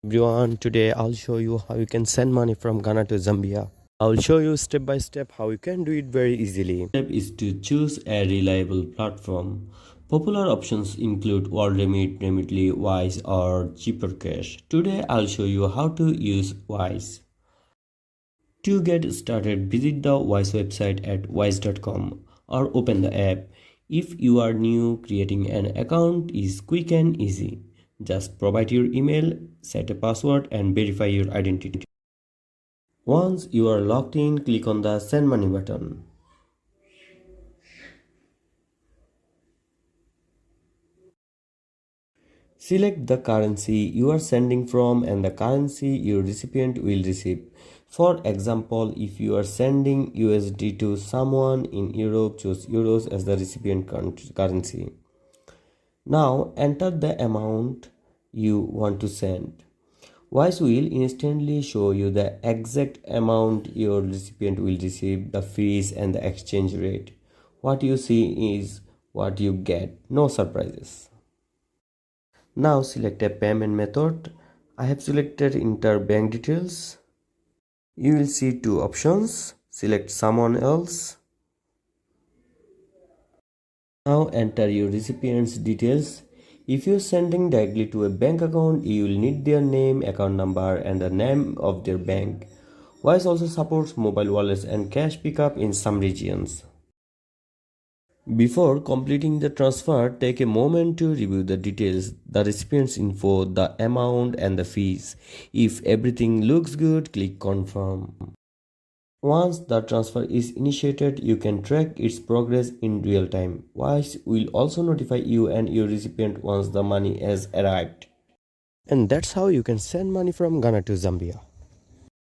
Everyone, today I'll show you how you can send money from Ghana to Zambia. I'll show you step by step how you can do it very easily. Step is to choose a reliable platform. Popular options include WorldRemit, Remitly, Wise, or Cheaper Cash. Today I'll show you how to use Wise. To get started, visit the Wise website at wise.com or open the app. If you are new, creating an account is quick and easy. Just provide your email, set a password, and verify your identity. Once you are logged in, click on the Send Money button. Select the currency you are sending from and the currency your recipient will receive. For example, if you are sending USD to someone in Europe, choose Euros as the recipient currency. Now enter the amount you want to send. Wise will instantly show you the exact amount your recipient will receive, the fees, and the exchange rate. What you see is what you get, no surprises. Now select a payment method. I have selected enter bank details. You will see two options. Select someone else. Now enter your recipient's details. If you're sending directly to a bank account, you will need their name, account number, and the name of their bank. Wise also supports mobile wallets and cash pickup in some regions. Before completing the transfer, take a moment to review the details, the recipient's info, the amount, and the fees. If everything looks good, click confirm. Once the transfer is initiated, you can track its progress in real time. Wise will also notify you and your recipient once the money has arrived. And that's how you can send money from Ghana to Zambia.